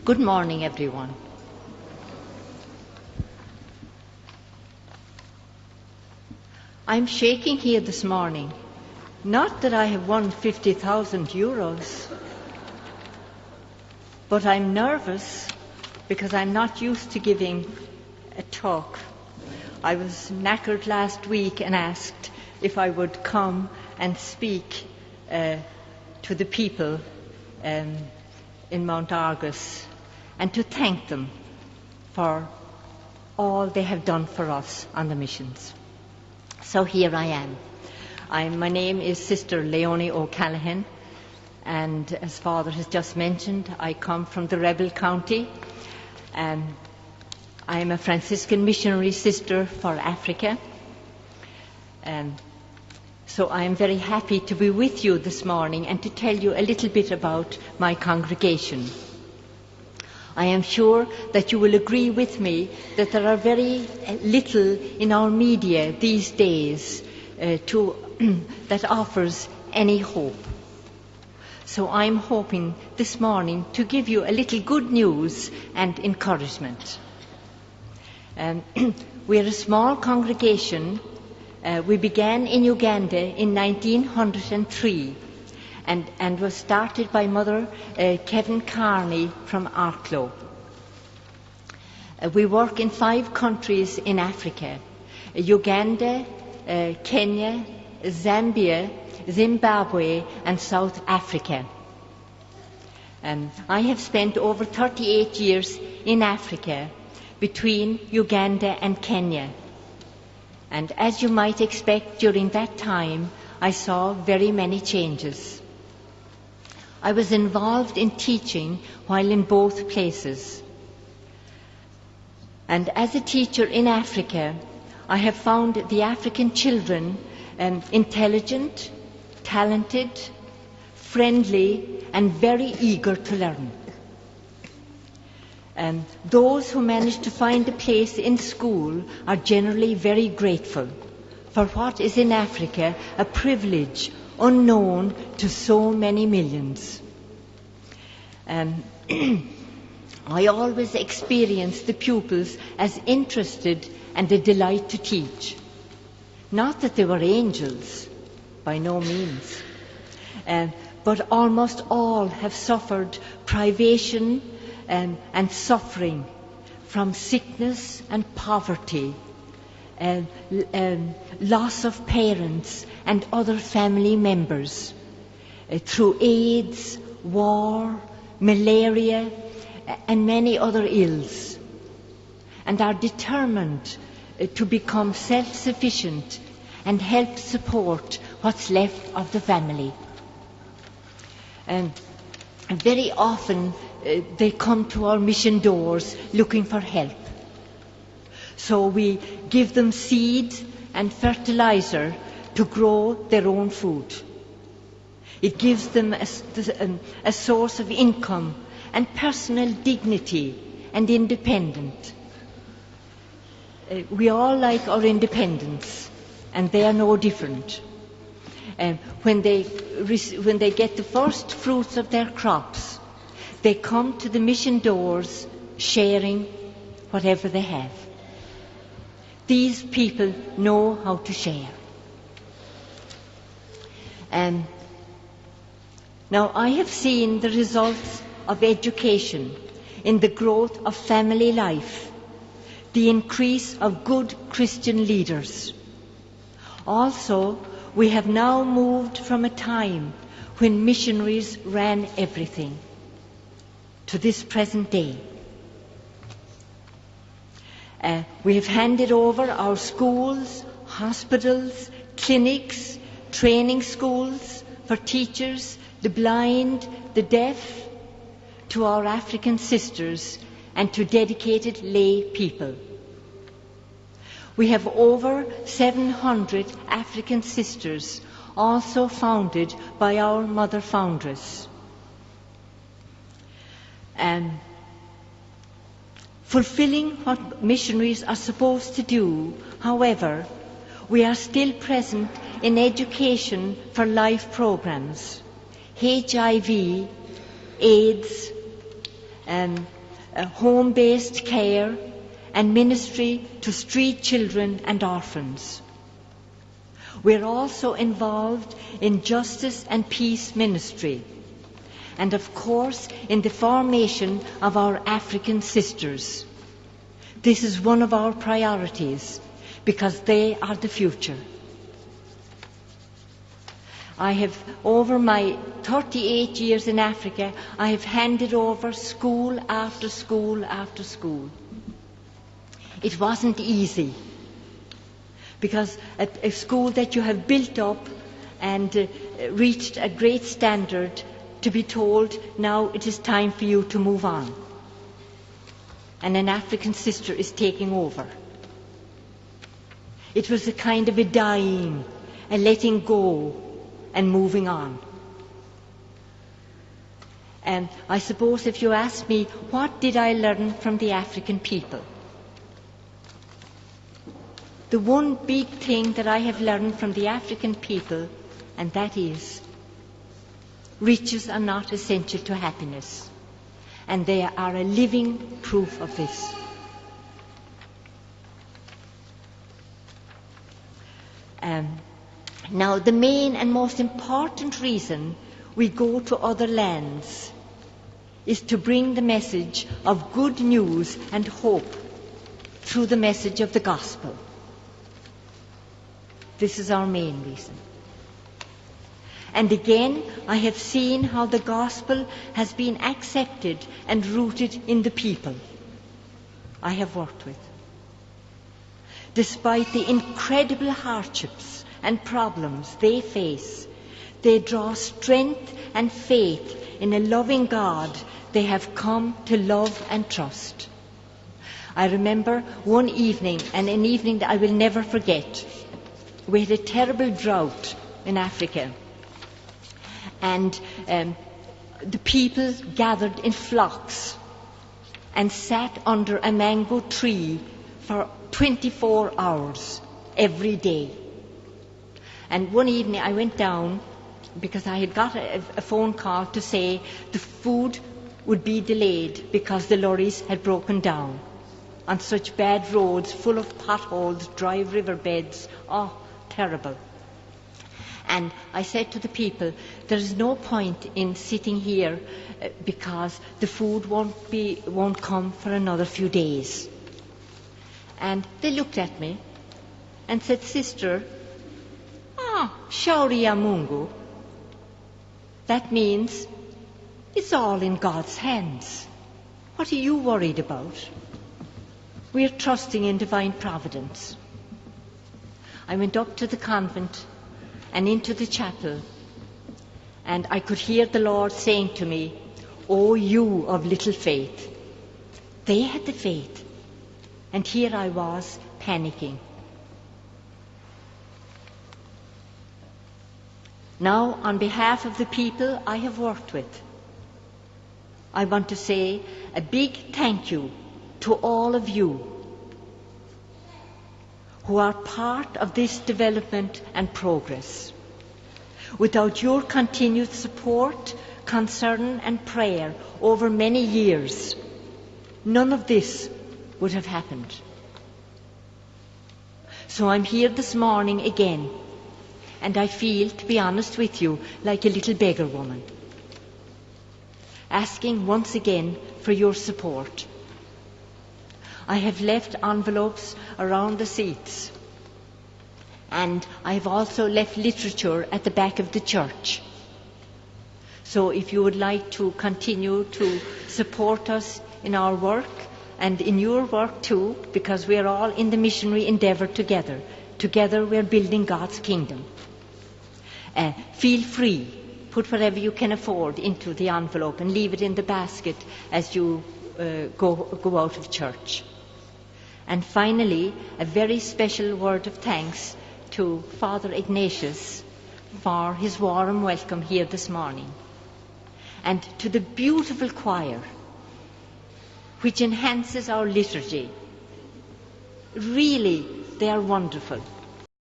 Good morning, everyone. I'm shaking here this morning, not that I have won 50,000 euros, but I'm nervous because I'm not used to giving a talk. I was knackered last week and asked if I would come and speak to the people in Mount Argus and to thank them for all they have done for us on the missions. So here I am. My name is Sister Leonie O'Callaghan, and as Father has just mentioned, I come from the rebel county. I am a Franciscan missionary sister for Africa. So I am very happy to be with you this morning and to tell you a little bit about my congregation. I am sure that you will agree with me that there are very little in our media these days that offers any hope. So I'm hoping this morning to give you a little good news and encouragement. We're a small congregation. We began in Uganda in 1903 and was started by Mother Kevin Carney from Arklow. We work in 5 countries in Africa: Uganda, Kenya, Zambia, Zimbabwe and South Africa. I have spent over 38 years in Africa between Uganda and Kenya. And as you might expect, during that time, I saw very many changes. I was involved in teaching while in both places. And as a teacher in Africa, I have found the African children intelligent, talented, friendly, and very eager to learn. Those who manage to find a place in school are generally very grateful for what is in Africa a privilege unknown to so many millions. I always experienced the pupils as interested and a delight to teach. Not that they were angels, by no means, but almost all have suffered privation and suffering from sickness and poverty, loss of parents and other family members, through AIDS, war, malaria, and many other ills, and are determined to become self-sufficient and help support what's left of the family. And very often they come to our mission doors looking for help. So we give them seed and fertilizer to grow their own food. It gives them a source of income and personal dignity and independence. We all like our independence, and they are no different. When they get the first fruits of their crops, they come to the mission doors sharing whatever they have. These people know how to share. Now, I have seen the results of education in the growth of family life, the increase of good Christian leaders. Also, we have now moved from a time when missionaries ran everything to this present day. We have handed over our schools, hospitals, clinics, training schools for teachers, the blind, the deaf, to our African sisters and to dedicated lay people. We have over 700 African sisters, also founded by our mother foundress. Fulfilling what missionaries are supposed to do, however, we are still present in education for life programs, HIV, AIDS, home-based care, and ministry to street children and orphans. We're also involved in justice and peace ministry, and of course in the formation of our African sisters. This is one of our priorities because they are the future. I have, over my 38 years in Africa, I have handed over school after school after school. It wasn't easy, because a school that you have built up and reached a great standard, to be told, now it is time for you to move on. And an African sister is taking over. It was a kind of a dying, a letting go, and moving on. And I suppose if you ask me, what did I learn from the African people? The one big thing that I have learned from the African people, and that is, riches are not essential to happiness. And they are a living proof of this. Now, the main and most important reason we go to other lands is to bring the message of good news and hope through the message of the gospel. This is our main reason. And again, I have seen how the gospel has been accepted and rooted in the people I have worked with. Despite the incredible hardships and problems they face, they draw strength and faith in a loving God they have come to love and trust. I remember one evening, and an evening that I will never forget. We had a terrible drought in Africa, and the people gathered in flocks and sat under a mango tree for 24 hours every day. And one evening I went down because I had got a phone call to say the food would be delayed because the lorries had broken down on such bad roads full of potholes, dry riverbeds. Oh, terrible. And I said to the people, there is no point in sitting here because the food won't come for another few days. And they looked at me and said, Sister, Shauri ya Mungu. That means it's all in God's hands. What are you worried about? We're trusting in divine providence. I went up to the convent and into the chapel, and I could hear the Lord saying to me, "O you of little faith." They had the faith, and here I was panicking. Now, on behalf of the people I have worked with, I want to say a big thank you to all of you who are part of this development and progress. Without your continued support, concern and prayer over many years, none of this would have happened. So I'm here this morning again, and I feel, to be honest with you, like a little beggar woman, asking once again for your support. I have left envelopes around the seats, and I have also left literature at the back of the church. So if you would like to continue to support us in our work and in your work too, because we are all in the missionary endeavour together. Together we are building God's kingdom. Feel free. Put whatever you can afford into the envelope and leave it in the basket as you go out of church. And finally, a very special word of thanks to Father Ignatius for his warm welcome here this morning, and to the beautiful choir which enhances our liturgy. Really, they are wonderful.